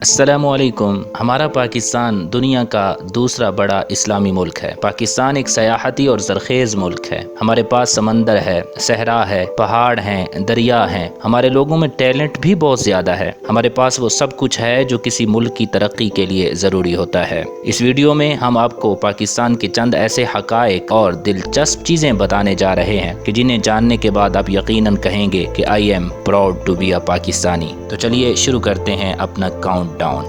السلام علیکم۔ ہمارا پاکستان دنیا کا دوسرا بڑا اسلامی ملک ہے۔ پاکستان ایک سیاحتی اور زرخیز ملک ہے۔ ہمارے پاس سمندر ہے، صحرا ہے، پہاڑ ہیں، دریا ہیں۔ ہمارے لوگوں میں ٹیلنٹ بھی بہت زیادہ ہے۔ ہمارے پاس وہ سب کچھ ہے جو کسی ملک کی ترقی کے لیے ضروری ہوتا ہے۔ اس ویڈیو میں ہم آپ کو پاکستان کے چند ایسے حقائق اور دلچسپ چیزیں بتانے جا رہے ہیں کہ جنہیں جاننے کے بعد آپ یقیناً کہیں گے کہ I am proud to be a Pakistani. تو چلیے شروع کرتے ہیں اپنا کاؤنٹ ڈاؤن۔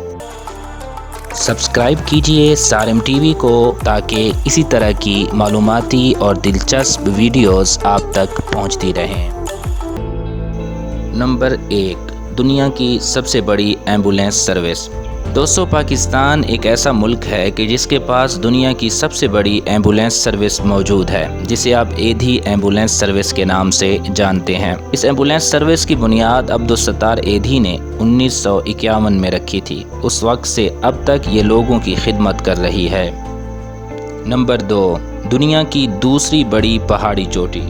سبسکرائب کیجئے سارم ٹی وی کو تاکہ اسی طرح کی معلوماتی اور دلچسپ ویڈیوز آپ تک پہنچتی رہیں۔ نمبر 1، دنیا کی سب سے بڑی ایمبولینس سروس۔ دوستو، پاکستان ایک ایسا ملک ہے کہ جس کے پاس دنیا کی سب سے بڑی ایمبولینس سروس موجود ہے، جسے آپ ایدھی ایمبولینس سروس کے نام سے جانتے ہیں۔ اس ایمبولینس سروس کی بنیاد عبدالستار ایدھی نے 1951 میں رکھی تھی۔ اس وقت سے اب تک یہ لوگوں کی خدمت کر رہی ہے۔ نمبر 2، دنیا کی دوسری بڑی پہاڑی چوٹی۔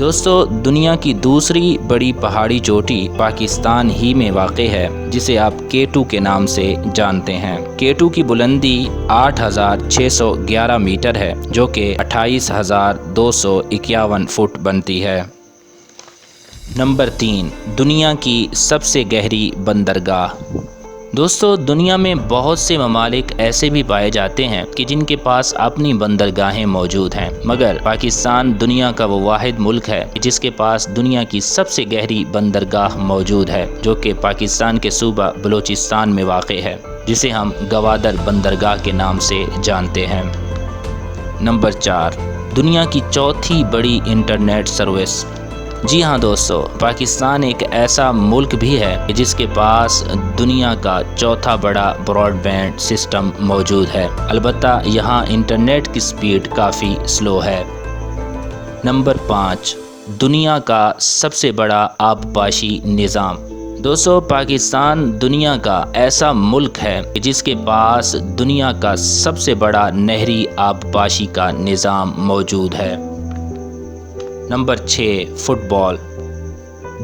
دوستو، دنیا کی دوسری بڑی پہاڑی چوٹی پاکستان ہی میں واقع ہے، جسے آپ K2 کے نام سے جانتے ہیں۔ K2 کی بلندی 8,611 میٹر ہے، جو کہ 28,251 فٹ بنتی ہے۔ نمبر 3، دنیا کی سب سے گہری بندرگاہ۔ دوستو، دنیا میں بہت سے ممالک ایسے بھی پائے جاتے ہیں کہ جن کے پاس اپنی بندرگاہیں موجود ہیں، مگر پاکستان دنیا کا وہ واحد ملک ہے جس کے پاس دنیا کی سب سے گہری بندرگاہ موجود ہے، جو کہ پاکستان کے صوبہ بلوچستان میں واقع ہے، جسے ہم گوادر بندرگاہ کے نام سے جانتے ہیں۔ نمبر 4، دنیا کی چوتھی بڑی انٹرنیٹ سروس۔ جی ہاں دوستو، پاکستان ایک ایسا ملک بھی ہے جس کے پاس دنیا کا چوتھا بڑا براڈ بینڈ سسٹم موجود ہے، البتہ یہاں انٹرنیٹ کی سپیڈ کافی سلو ہے۔ نمبر 5، دنیا کا سب سے بڑا آبپاشی نظام۔ دوستو، پاکستان دنیا کا ایسا ملک ہے جس کے پاس دنیا کا سب سے بڑا نہری آبپاشی کا نظام موجود ہے۔ نمبر 6، فٹ بال۔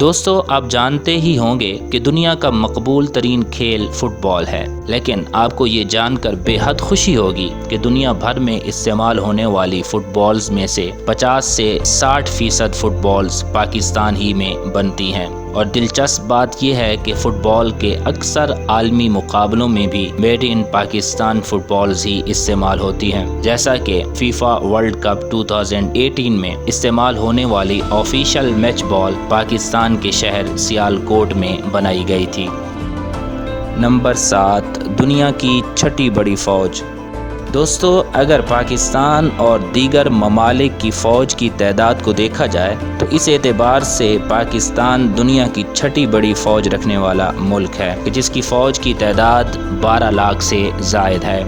دوستو، آپ جانتے ہی ہوں گے کہ دنیا کا مقبول ترین کھیل فٹ بال ہے، لیکن آپ کو یہ جان کر بے حد خوشی ہوگی کہ دنیا بھر میں استعمال ہونے والی فٹ بالز میں سے 50 سے 60% فٹ بالز پاکستان ہی میں بنتی ہیں۔ اور دلچسپ بات یہ ہے کہ فٹ بال کے اکثر عالمی مقابلوں میں بھی made in Pakistan footballs ہی استعمال ہوتی ہیں، جیسا کہ فیفا ورلڈ کپ 2018 میں استعمال ہونے والی آفیشل میچ بال پاکستان کے شہر سیالکوٹ میں بنائی گئی تھی۔ نمبر 7، دنیا کی چھٹی بڑی فوج۔ دوستو، اگر پاکستان اور دیگر ممالک کی فوج کی تعداد کو دیکھا جائے تو اس اعتبار سے پاکستان دنیا کی چھٹی بڑی فوج رکھنے والا ملک ہے، جس کی فوج کی تعداد 12 لاکھ سے زائد ہے۔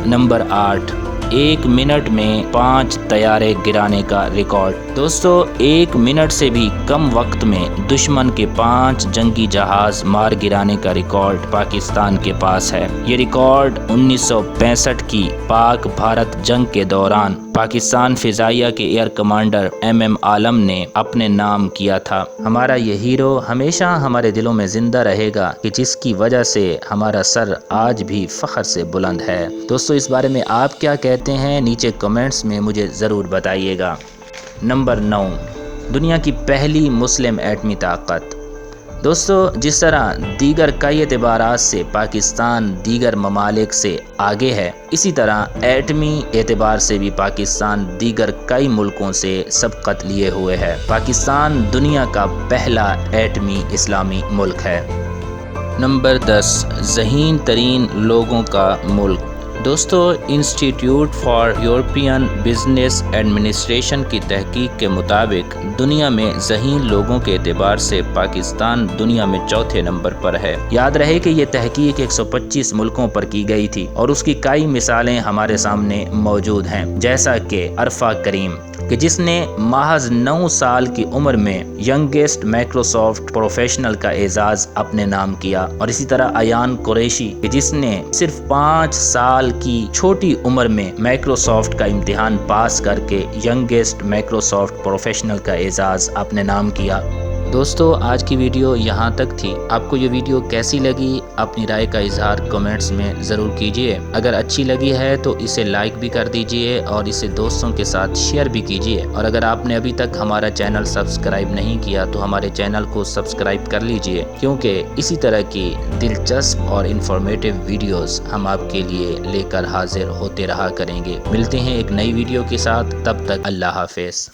نمبر 8، 1 منٹ میں 5 طیارے گرانے کا ریکارڈ۔ دوستو، 1 منٹ سے بھی کم وقت میں دشمن کے 5 جنگی جہاز مار گرانے کا ریکارڈ پاکستان کے پاس ہے۔ یہ ریکارڈ 1965 کی پاک بھارت جنگ کے دوران پاکستان فضائیہ کے ایئر کمانڈر MM عالم نے اپنے نام کیا تھا۔ ہمارا یہ ہیرو ہمیشہ ہمارے دلوں میں زندہ رہے گا، کہ جس کی وجہ سے ہمارا سر آج بھی فخر سے بلند ہے۔ دوستو، اس بارے میں آپ کیا کہتے ہیں؟ نیچے کمنٹس میں مجھے ضرور بتائیے گا۔ نمبر 9، دنیا کی پہلی مسلم ایٹمی طاقت۔ دوستو، جس طرح دیگر کئی اعتبارات سے پاکستان دیگر ممالک سے آگے ہے، اسی طرح ایٹمی اعتبار سے بھی پاکستان دیگر کئی ملکوں سے سبقت لیے ہوئے ہے۔ پاکستان دنیا کا پہلا ایٹمی اسلامی ملک ہے۔ نمبر 10، ذہین ترین لوگوں کا ملک۔ دوستو، institute for European business administration کی تحقیق کے مطابق دنیا میں ذہین لوگوں کے اعتبار سے پاکستان دنیا میں چوتھے نمبر پر ہے۔ یاد رہے کہ یہ تحقیق 125 ملکوں پر کی گئی تھی اور اس کی کئی مثالیں ہمارے سامنے موجود ہیں، جیسا کہ عرفہ کریم، کہ جس نے محض 9 سال کی عمر میں ینگسٹ مائکروسافٹ پروفیشنل کا اعزاز اپنے نام کیا، اور اسی طرح ایان قریشی، کہ جس نے صرف 5 سال کی چھوٹی عمر میں مائکروسافٹ کا امتحان پاس کر کے ینگسٹ مائکروسافٹ پروفیشنل کا اعزاز اپنے نام کیا۔ دوستو آج کی ویڈیو یہاں تک تھی۔ آپ کو یہ ویڈیو کیسی لگی اپنی رائے کا اظہار کمنٹس میں ضرور کیجئے۔ اگر اچھی لگی ہے تو اسے لائک بھی کر دیجئے اور اسے دوستوں کے ساتھ شیئر بھی کیجئے، اور اگر آپ نے ابھی تک ہمارا چینل سبسکرائب نہیں کیا تو ہمارے چینل کو سبسکرائب کر لیجئے، کیونکہ اسی طرح کی دلچسپ اور انفارمیٹو ویڈیوز ہم آپ کے لیے لے کر حاضر ہوتے رہا کریں گے۔ ملتے ہیں ایک نئی ویڈیو کے ساتھ، تب تک اللہ حافظ۔